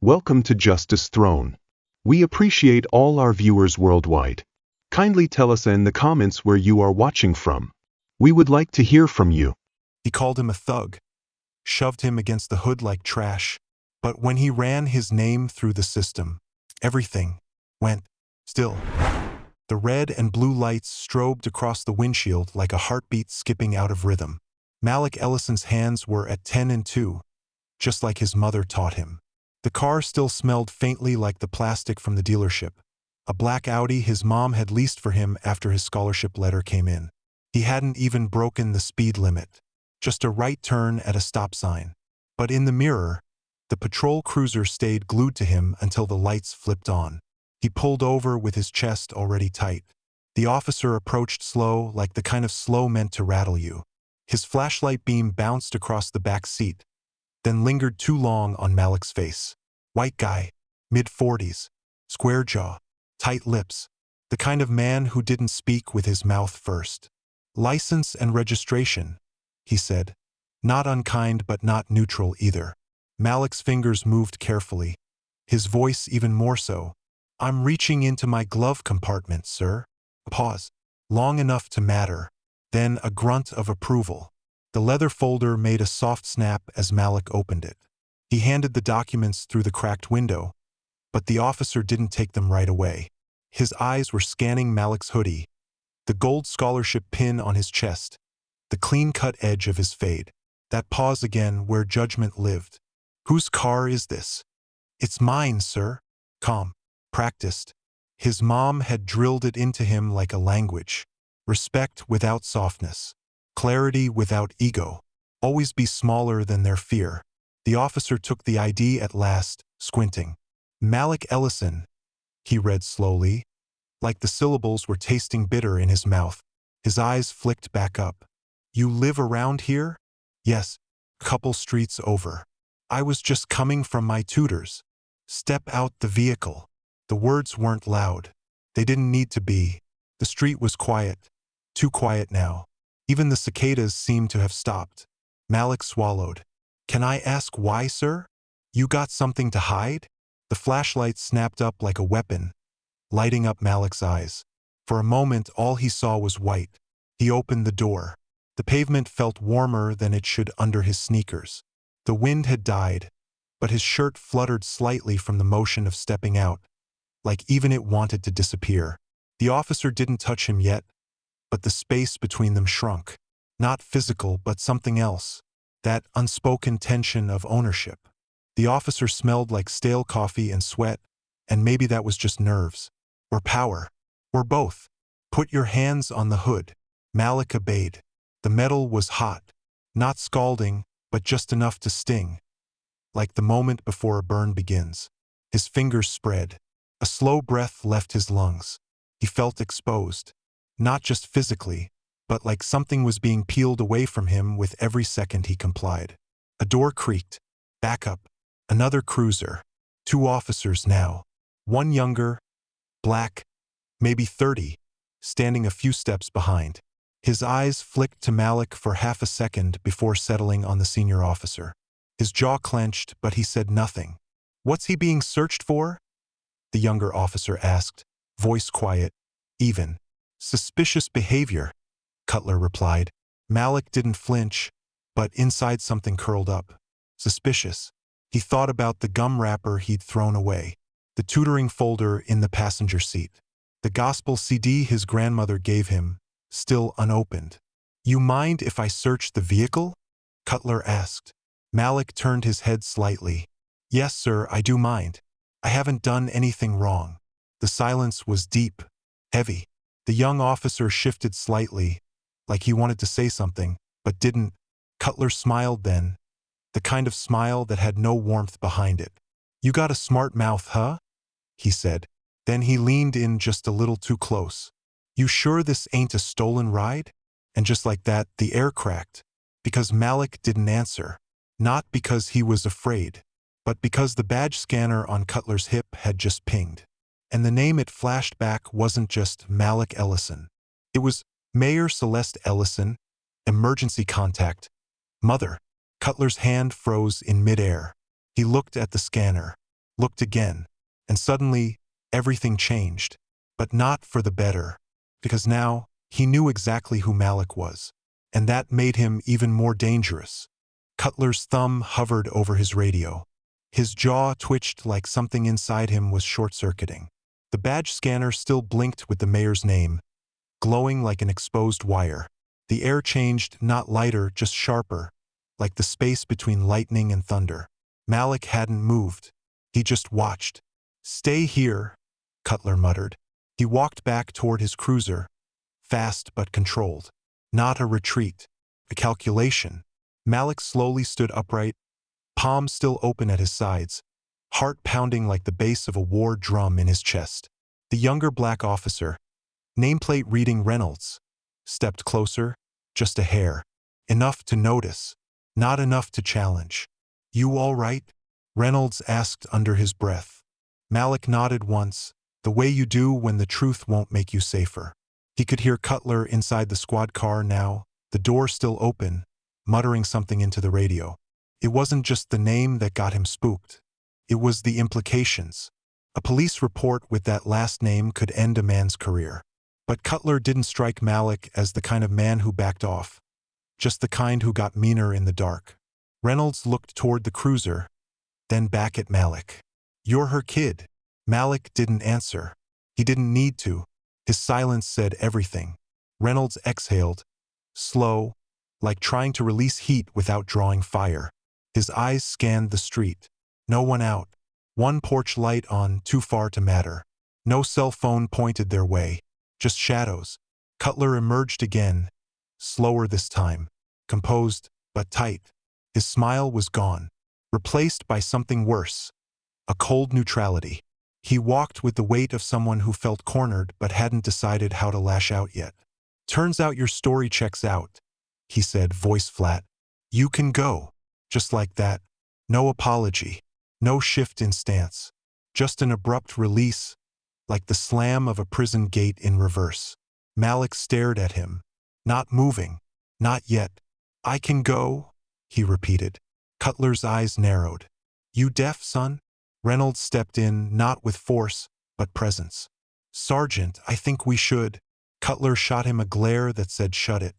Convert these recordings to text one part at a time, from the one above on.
Welcome to Justice Throne. We appreciate all our viewers worldwide. Kindly tell us in the comments where you are watching from. We would like to hear from you. He called him a thug, shoved him against the hood like trash, but when he ran his name through the system, everything went still. The red and blue lights strobed across the windshield like a heartbeat skipping out of rhythm. Malik Ellison's hands were at 10 and 2, just like his mother taught him. The car still smelled faintly like the plastic from the dealership, a black Audi his mom had leased for him after his scholarship letter came in. He hadn't even broken the speed limit, just a right turn at a stop sign. But in the mirror, the patrol cruiser stayed glued to him until the lights flipped on. He pulled over with his chest already tight. The officer approached slow, like the kind of slow meant to rattle you. His flashlight beam bounced across the back seat, then lingered too long on Malik's face. White guy, mid-40s, square jaw, tight lips, the kind of man who didn't speak with his mouth first. License and registration, he said. Not unkind but not neutral either. Malik's fingers moved carefully, his voice even more so. I'm reaching into my glove compartment, sir. A pause, long enough to matter, then a grunt of approval. The leather folder made a soft snap as Malik opened it. He handed the documents through the cracked window, but the officer didn't take them right away. His eyes were scanning Malik's hoodie, the gold scholarship pin on his chest, the clean-cut edge of his fade. That pause again where judgment lived. Whose car is this? It's mine, sir. Calm, practiced. His mom had drilled it into him like a language. Respect without softness. Clarity without ego. Always be smaller than their fear. The officer took the ID at last, squinting. Malik Ellison, he read slowly, like the syllables were tasting bitter in his mouth. His eyes flicked back up. You live around here? Yes, couple streets over. I was just coming from my tutor's. Step out the vehicle. The words weren't loud. They didn't need to be. The street was quiet. Too quiet now. Even the cicadas seemed to have stopped. Malik swallowed. Can I ask why, sir? You got something to hide? The flashlight snapped up like a weapon, lighting up Malik's eyes. For a moment, all he saw was white. He opened the door. The pavement felt warmer than it should under his sneakers. The wind had died, but his shirt fluttered slightly from the motion of stepping out, like even it wanted to disappear. The officer didn't touch him yet, but the space between them shrunk. Not physical, but something else. That unspoken tension of ownership. The officer smelled like stale coffee and sweat, and maybe that was just nerves. Or power. Or both. Put your hands on the hood. Malik obeyed. The metal was hot. Not scalding, but just enough to sting. Like the moment before a burn begins. His fingers spread. A slow breath left his lungs. He felt exposed. Not just physically, but like something was being peeled away from him with every second he complied. A door creaked. Back up. Another cruiser. 2 officers now. One younger, black, maybe 30, standing a few steps behind. His eyes flicked to Malik for half a second before settling on the senior officer. His jaw clenched, but he said nothing. What's he being searched for? The younger officer asked, voice quiet, even. Suspicious behavior, Cutler replied. Malik didn't flinch, but inside something curled up. Suspicious. He thought about the gum wrapper he'd thrown away, the tutoring folder in the passenger seat, the gospel CD his grandmother gave him, still unopened. You mind if I search the vehicle? Cutler asked. Malik turned his head slightly. Yes, sir, I do mind. I haven't done anything wrong. The silence was deep, heavy. The young officer shifted slightly, like he wanted to say something, but didn't. Cutler smiled then, the kind of smile that had no warmth behind it. You got a smart mouth, huh? He said. Then he leaned in just a little too close. You sure this ain't a stolen ride? And just like that, the air cracked. Because Malik didn't answer. Not because he was afraid, but because the badge scanner on Cutler's hip had just pinged. And the name it flashed back wasn't just Malik Ellison. It was Mayor Celeste Ellison, emergency contact. Mother. Cutler's hand froze in midair. He looked at the scanner. looked again, and suddenly, everything changed. But not for the better, because now, he knew exactly who Malik was, and that made him even more dangerous. Cutler's thumb hovered over his radio. His jaw twitched like something inside him was short-circuiting. The badge scanner still blinked with the mayor's name, glowing like an exposed wire. The air changed, not lighter, just sharper, like the space between lightning and thunder. Malik hadn't moved. He just watched. "Stay here," Cutler muttered. He walked back toward his cruiser, fast but controlled. Not a retreat, a calculation. Malik slowly stood upright, palms still open at his sides, heart pounding like the bass of a war drum in his chest. The younger black officer, nameplate reading Reynolds, stepped closer, just a hair. Enough to notice, not enough to challenge. "You all right?" Reynolds asked under his breath. Malik nodded once, the way you do when the truth won't make you safer. He could hear Cutler inside the squad car now, the door still open, muttering something into the radio. It wasn't just the name that got him spooked. It was the implications. A police report with that last name could end a man's career. But Cutler didn't strike Malik as the kind of man who backed off, just the kind who got meaner in the dark. Reynolds looked toward the cruiser, then back at Malik. "You're her kid." Malik didn't answer. He didn't need to. His silence said everything. Reynolds exhaled, slow, like trying to release heat without drawing fire. His eyes scanned the street. No one out. One porch light on, too far to matter. No cell phone pointed their way. Just shadows. Cutler emerged again, slower this time, composed but tight. His smile was gone, replaced by something worse, a cold neutrality. He walked with the weight of someone who felt cornered but hadn't decided how to lash out yet. "Turns out your story checks out," he said, voice flat. "You can go." Just like that. No apology. No shift in stance. Just an abrupt release, like the slam of a prison gate in reverse. Malik stared at him. Not moving. Not yet. "I can go," he repeated. Cutler's eyes narrowed. "You deaf, son?" Reynolds stepped in, not with force, but presence. "Sergeant, I think we should." Cutler shot him a glare that said shut it.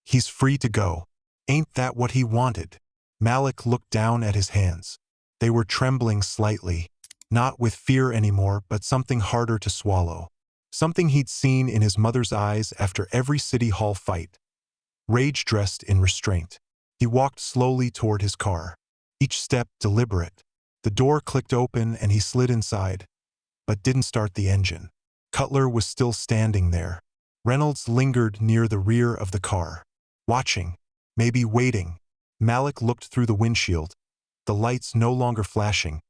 "He's free to go." Ain't that what he wanted? Malik looked down at his hands. They were trembling slightly, not with fear anymore, but something harder to swallow. Something he'd seen in his mother's eyes after every city hall fight. Rage dressed in restraint. He walked slowly toward his car, each step deliberate. The door clicked open and he slid inside, but didn't start the engine. Cutler was still standing there. Reynolds lingered near the rear of the car, watching, maybe waiting. Malik looked through the windshield, the lights no longer flashing,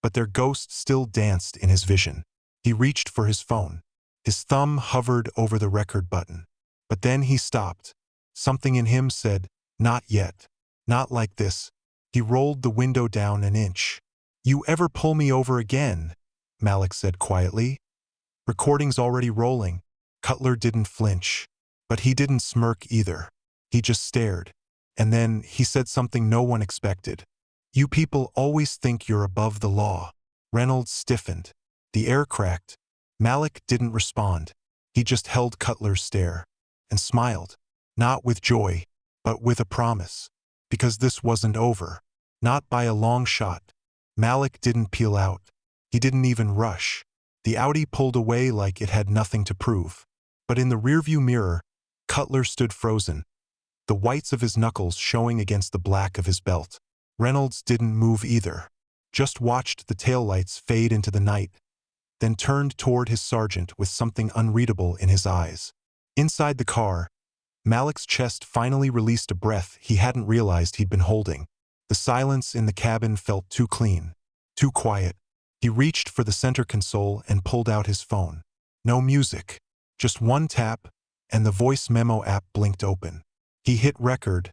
but their ghost still danced in his vision. He reached for his phone. His thumb hovered over the record button. But then he stopped. Something in him said, "Not yet. Not like this." He rolled the window down an inch. "You ever pull me over again?" Malik said quietly. "Recording's already rolling." Cutler didn't flinch. But he didn't smirk either. He just stared. And then he said something no one expected. "You people always think you're above the law." Reynolds stiffened. The air cracked. Malik didn't respond. He just held Cutler's stare. And smiled. Not with joy, but with a promise. Because this wasn't over. Not by a long shot. Malik didn't peel out. He didn't even rush. The Audi pulled away like it had nothing to prove. But in the rearview mirror, Cutler stood frozen, the whites of his knuckles showing against the black of his belt. Reynolds didn't move either, just watched the taillights fade into the night, then turned toward his sergeant with something unreadable in his eyes. Inside the car, Malik's chest finally released a breath he hadn't realized he'd been holding. The silence in the cabin felt too clean, too quiet. He reached for the center console and pulled out his phone. No music, just one tap, and the voice memo app blinked open. He hit record,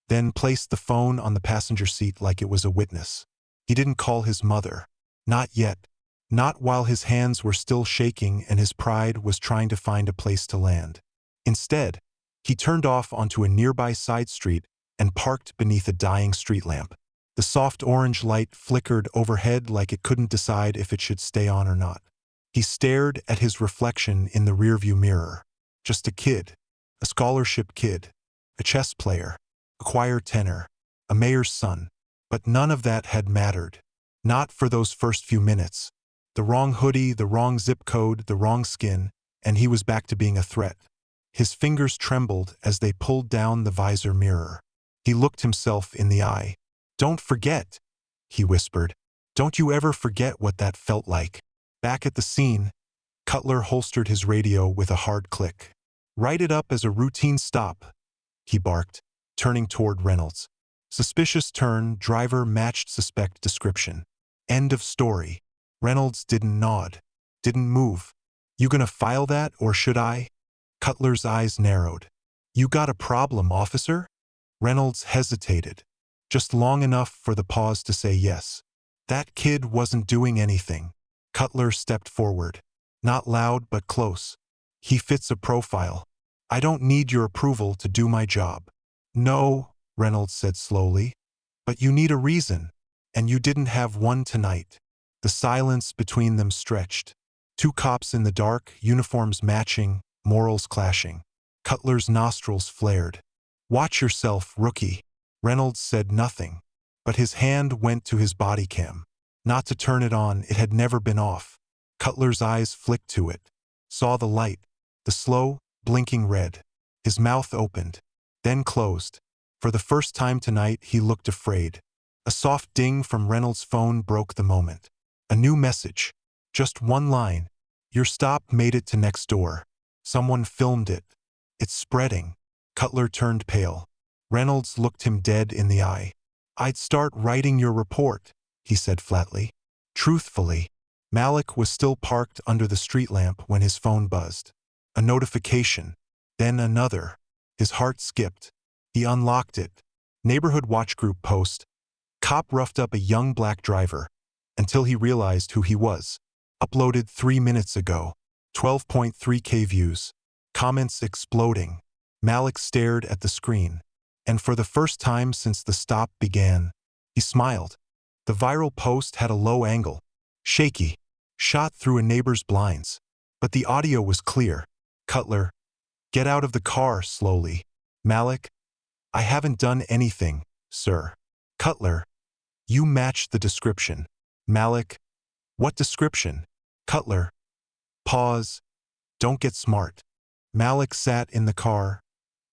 then placed the phone on the passenger seat like it was a witness. He didn't call his mother. Not yet. Not while his hands were still shaking and his pride was trying to find a place to land. Instead, he turned off onto a nearby side street and parked beneath a dying street lamp. The The soft orange light flickered overhead like it couldn't decide if it should stay on or not. He stared at his reflection in the rearview mirror. Just a kid. A scholarship kid. A chess player. A choir tenor. A mayor's son. But none of that had mattered. Not for those first few minutes. The wrong hoodie, the wrong zip code, the wrong skin, and he was back to being a threat. His fingers trembled as they pulled down the visor mirror. He looked himself in the eye. "Don't forget," he whispered. "Don't you ever forget what that felt like." Back at the scene, Cutler holstered his radio with a hard click. "Write it up as a routine stop," he barked, turning toward Reynolds. Suspicious turn, driver matched suspect description. End of story. Reynolds didn't nod, didn't move. "You gonna file that, or should I?" Cutler's eyes narrowed. "You got a problem, officer?" Reynolds hesitated, just long enough for the pause to say yes. "That kid wasn't doing anything." Cutler stepped forward. Not loud, but close. "He fits a profile. I don't need your approval to do my job." "No," Reynolds said slowly. "But you need a reason. And you didn't have one tonight." The silence between them stretched. Two cops in the dark, uniforms matching, morals clashing. Cutler's nostrils flared. "Watch yourself, rookie." Reynolds said nothing, but his hand went to his body cam. Not to turn it on, it had never been off. Cutler's eyes flicked to it, saw the light, the slow, blinking red. His mouth opened, then closed. For the first time tonight, he looked afraid. A soft ding from Reynolds' phone broke the moment. A new message. Just one line. "Your stop made it to next door. Someone filmed it. It's spreading." Cutler turned pale. Reynolds looked him dead in the eye. "I'd start writing your report," he said flatly. Truthfully, Malik was still parked under the street lamp when his phone buzzed. A notification. Then another. His heart skipped. He unlocked it. Neighborhood watch group post. Cop roughed up a young black driver. Until he realized who he was. Uploaded 3 minutes ago. 12.3K views. Comments exploding. Malik stared at the screen. And for the first time since the stop began, he smiled. The viral post had a low angle. Shaky. Shot through a neighbor's blinds. But the audio was clear. "Cutler, get out of the car," slowly. "Malik, I haven't done anything, sir." "Cutler, you match the description." "Malik, what description?" "Cutler." Pause. "Don't get smart." Malik sat in the car,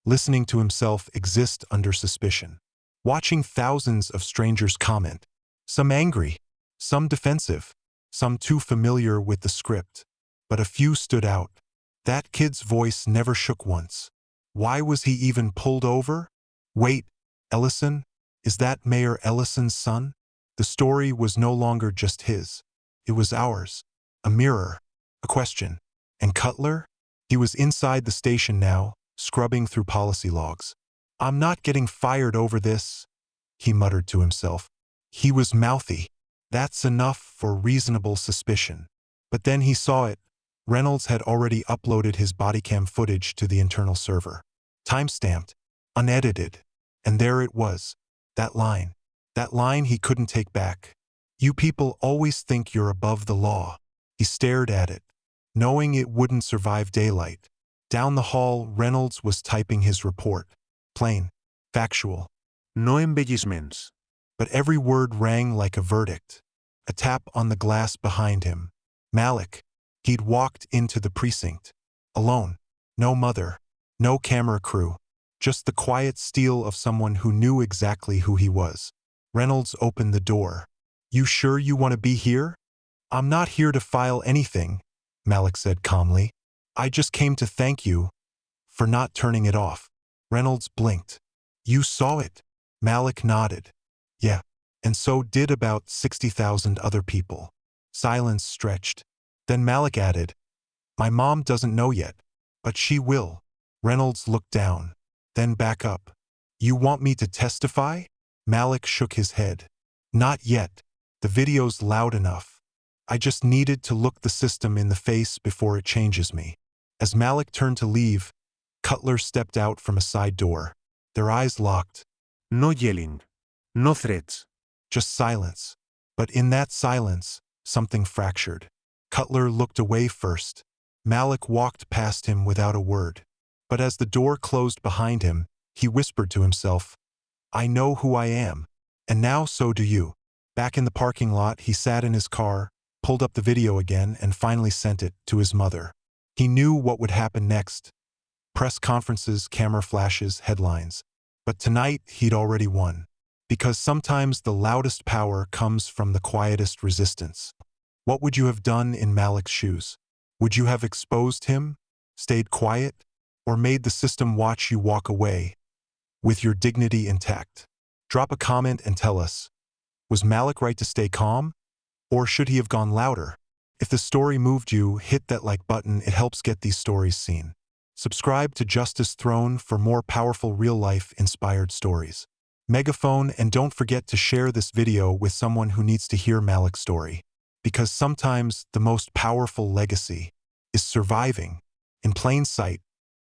listening to himself exist under suspicion, watching thousands of strangers comment, some angry, some defensive, some too familiar with the script. But a few stood out. That kid's voice never shook once. Why was he even pulled over? Wait, Ellison? Is that Mayor Ellison's son? The story was no longer just his. It was ours. A mirror. A question. And Cutler? He was inside the station now, scrubbing through policy logs. "I'm not getting fired over this," he muttered to himself. He was mouthy. That's enough for reasonable suspicion. But then he saw it. Reynolds had already uploaded his bodycam footage to the internal server. Timestamped. Unedited. And there it was. That line. That line he couldn't take back. "You people always think you're above the law." He stared at it, knowing it wouldn't survive daylight. Down the hall, Reynolds was typing his report. Plain. Factual. No embellishments. But every word rang like a verdict. A tap on the glass behind him. Malik. He'd walked into the precinct. Alone. No mother. No camera crew. Just the quiet steel of someone who knew exactly who he was. Reynolds opened the door. "You sure you want to be here?" "I'm not here to file anything," Malik said calmly. "I just came to thank you for not turning it off." Reynolds blinked. "You saw it?" Malik nodded. "Yeah, and so did about 60,000 other people." Silence stretched. Then Malik added, "My mom doesn't know yet, but she will." Reynolds looked down, then back up. "You want me to testify?" Malik shook his head. "Not yet. The video's loud enough. I just needed to look the system in the face before it changes me." As Malik turned to leave, Cutler stepped out from a side door. Their eyes locked. "No yelling. No threats. just silence. But in that silence, something fractured. Cutler looked away first. Malik walked past him without a word. But as the door closed behind him, he whispered to himself, "I know who I am. And now so do you." Back in the parking lot, he sat in his car, pulled up the video again, and finally sent it to his mother. He knew what would happen next. Press conferences, camera flashes, headlines. But tonight, he'd already won. Because sometimes the loudest power comes from the quietest resistance. What would you have done in Malik's shoes? Would you have exposed him, stayed quiet, or made the system watch you walk away with your dignity intact? Drop a comment and tell us, was Malik right to stay calm, or should he have gone louder? If the story moved you, hit that like button. It helps get these stories seen. Subscribe to Justice Throne for more powerful real-life inspired stories. Megaphone, and don't forget to share this video with someone who needs to hear Malik's story. Because sometimes the most powerful legacy is surviving in plain sight